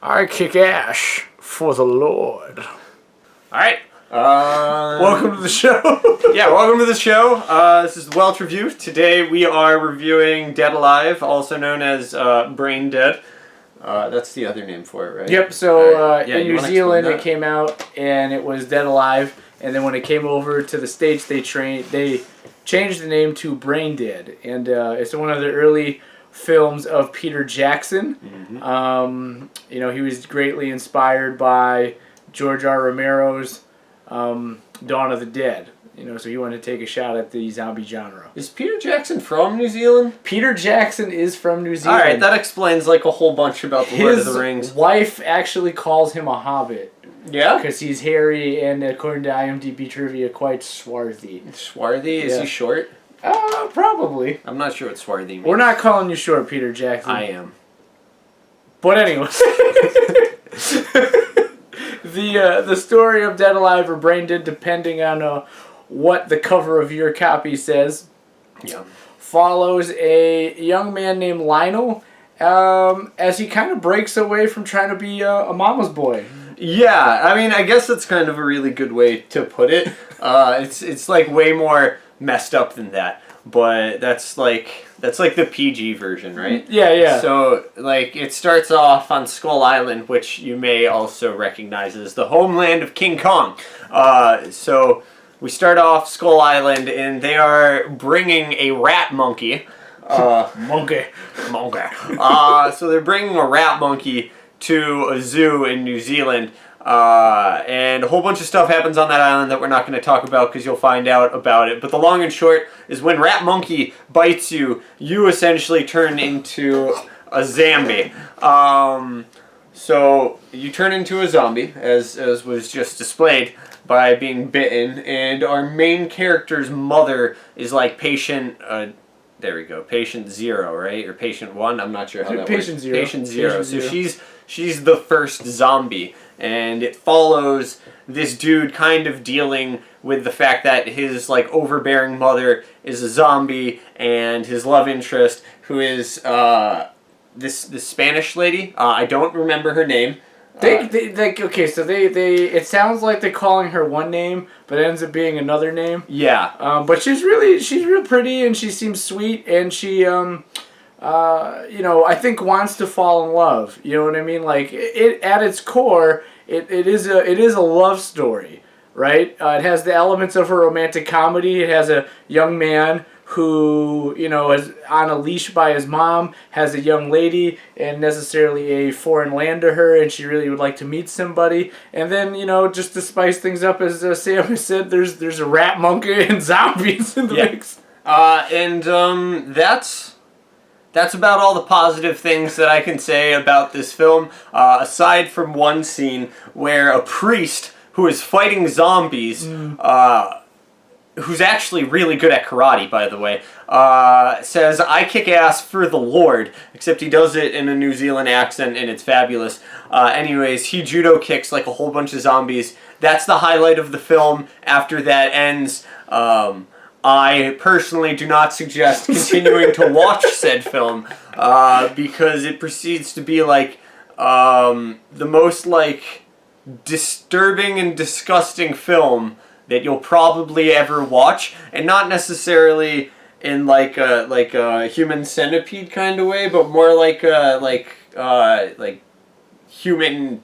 I kick ass for the Lord. All right. Welcome to the show. Yeah, welcome to the show. This is the Welch Review. Today we are reviewing Dead Alive, also known as Brain Dead. That's the other name for it, right? Yep, so Right. Yeah, in New Zealand it came out and it was Dead Alive. And then when it came over to the States, they changed the name to Brain Dead. And it's one of the early films of Peter Jackson. Mm-hmm. He was greatly inspired by George R. Romero's Dawn of the Dead. So he wanted to take a shot at the zombie genre. Is Peter Jackson from New Zealand? Peter Jackson is from New Zealand. All right, that explains like a whole bunch about the Lord of the Rings. His wife actually calls him a hobbit. Yeah? Because he's hairy and, according to IMDb trivia, quite swarthy. Swarthy? Is he short? Probably. I'm not sure what swarthy means. We're not calling you short, Peter Jackson. I am. But anyway. The story of Dead Alive or Brain Dead, depending on what the cover of your copy says, follows a young man named Lionel as he kind of breaks away from trying to be a mama's boy. Yeah, I mean, I guess that's kind of a really good way to put it. It's like way more messed up than that, but that's like the PG version, right? Yeah. So like it starts off on Skull Island, which you may also recognize as the homeland of King Kong. So we start off Skull Island, and they are bringing a rat monkey. Monkey. So they're bringing a rat monkey to a zoo in New Zealand, and a whole bunch of stuff happens on that island that we're not going to talk about because you'll find out about it. But the long and short is when rat monkey bites you, you essentially turn into a zombie. So you turn into a zombie, as was just displayed, by being bitten, and our main character's mother is like patient... there we go. Patient 0, right? Or patient 1? I'm not sure how that Patient works. 0. Patient 0. Patient So 0. she's the first zombie. And it follows this dude kind of dealing with the fact that his like overbearing mother is a zombie, and his love interest, who is this Spanish lady. I don't remember her name. It sounds like they're calling her one name, but it ends up being another name. Yeah. But she's real pretty, and she seems sweet, and she, I think wants to fall in love. You know what I mean? Like it at its core, it is a love story, right? It has the elements of a romantic comedy. It has a young man who, is on a leash by his mom, has a young lady, and necessarily a foreign land to her, and she really would like to meet somebody. And then, just to spice things up, as Sam has said, there's a rat monkey and zombies in the mix. That's about all the positive things that I can say about this film, aside from one scene where a priest who is fighting zombies, who's actually really good at karate, by the way, says, "I kick ass for the Lord," except he does it in a New Zealand accent, and it's fabulous. Anyways, he judo kicks like a whole bunch of zombies. That's the highlight of the film. After that ends, I personally do not suggest continuing to watch said film, because it proceeds to be like the most like disturbing and disgusting film that you'll probably ever watch, and not necessarily in like a human centipede kind of way, but more like human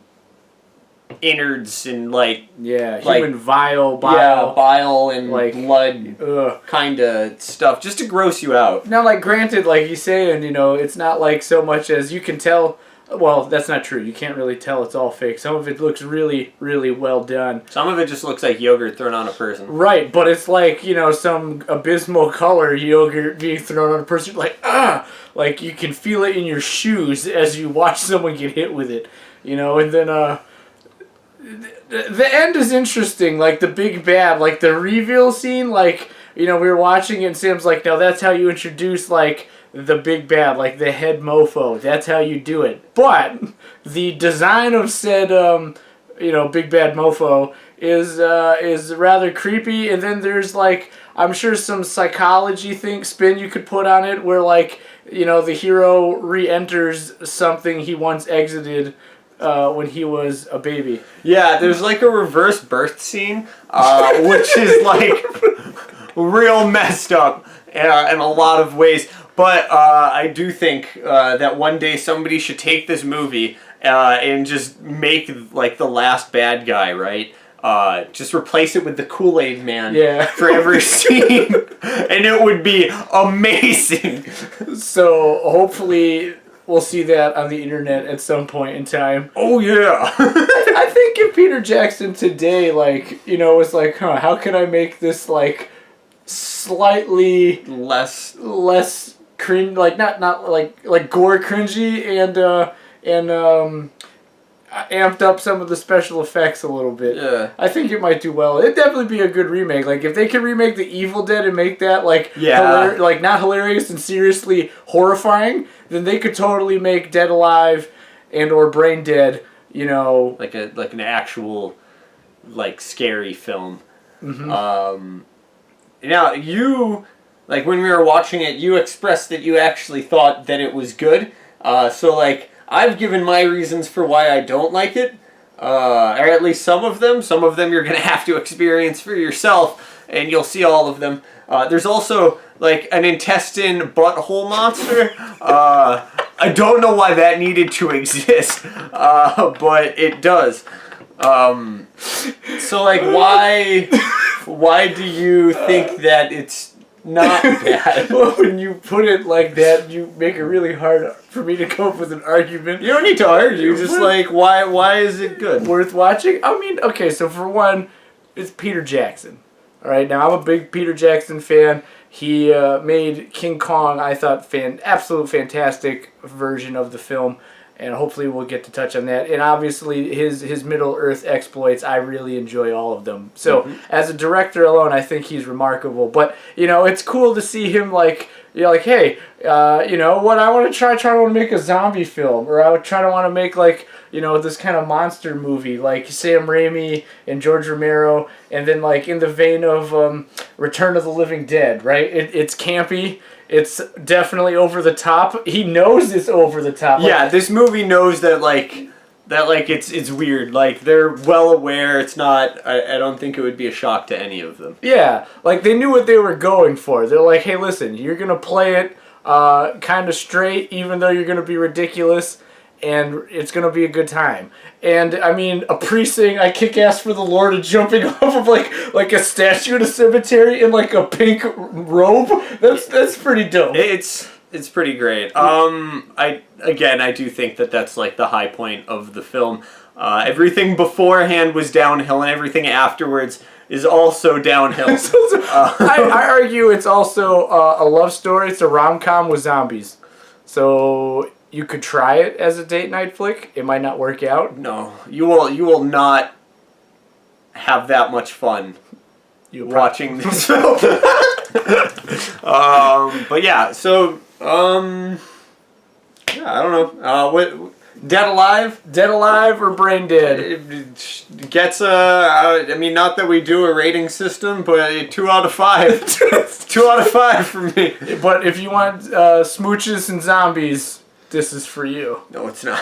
innards and human bile and like blood kind of stuff, just to gross you out. Now, granted, like you say, and it's not like so much as you can tell. Well, that's not true. You can't really tell it's all fake. Some of it looks really, really well done. Some of it just looks like yogurt thrown on a person. Right, but it's like, some abysmal color yogurt being thrown on a person. Like, like you can feel it in your shoes as you watch someone get hit with it. And then, the end is interesting. Like, the big bad, like the reveal scene, we were watching it and Sam's like, no, that's how you introduce, the big bad, like the head mofo. That's how you do it. But the design of said, big bad mofo is rather creepy. And then there's I'm sure some psychology spin you could put on it, where the hero re-enters something he once exited when he was a baby. Yeah, there's like a reverse birth scene, which is like real messed up in a lot of ways. But I do think that one day somebody should take this movie and just make like the last bad guy, right? Just replace it with the Kool-Aid Man for every scene, and it would be amazing. So hopefully we'll see that on the internet at some point in time. Oh yeah. I think if Peter Jackson today, like, you know, was like, how can I make this like slightly less cringe, like not like gore cringy and amped up some of the special effects a little bit. Yeah. I think it might do well. It'd definitely be a good remake. Like if they could remake The Evil Dead and make that like like not hilarious and seriously horrifying, then they could totally make Dead Alive and or Brain Dead, you know, like an actual like scary film. Mm-hmm. Now you, like when we were watching it, you expressed that you actually thought that it was good. So like I've given my reasons for why I don't like it, or at least some of them. Some of them you're gonna have to experience for yourself, and you'll see all of them. There's also like an intestine butthole monster. I don't know why that needed to exist, but it does. So like why do you think that it's not bad? Well, when you put it like that, you make it really hard for me to come up with an argument. You don't need to argue. Just like why is it good? Worth watching? I mean, okay, so for one, it's Peter Jackson. All right, now I'm a big Peter Jackson fan. He made King Kong, I thought, absolute fantastic version of the film, and hopefully we'll get to touch on that. And obviously his Middle Earth exploits, I really enjoy all of them. So as a director alone, I think he's remarkable. But you know, it's cool to see him like, you know, like, hey, you know what? I want to try to make a zombie film, or I would try to want to make like, you know, this kind of monster movie like Sam Raimi and George Romero, and then like in the vein of Return of the Living Dead, right? It's campy. It's definitely over the top. He knows it's over the top. Yeah, like, this movie knows that it's weird. Like they're well aware. It's not. I don't think it would be a shock to any of them. Yeah, like they knew what they were going for. They're like, hey, listen, you're gonna play it kind of straight, even though you're gonna be ridiculous, and it's gonna be a good time. And I mean, a priest saying "I kick ass for the Lord" and jumping off of like a statue in a cemetery in like a pink robe. That's pretty dope. It's pretty great. I do think that that's like the high point of the film. Everything beforehand was downhill, and everything afterwards is also downhill. I argue it's also a love story. It's a rom-com with zombies. So you could try it as a date night flick. It might not work out. No, you will not have that much fun watching this film. But yeah, so yeah, I don't know. What Dead Alive or Brain Dead? It gets I mean, not that we do a rating system, but 2 out of 5. 2 out of 5 for me. But if you want smooches and zombies, this is for you. No, it's not.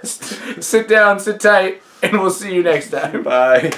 Sit down, sit tight, and we'll see you next time. Bye.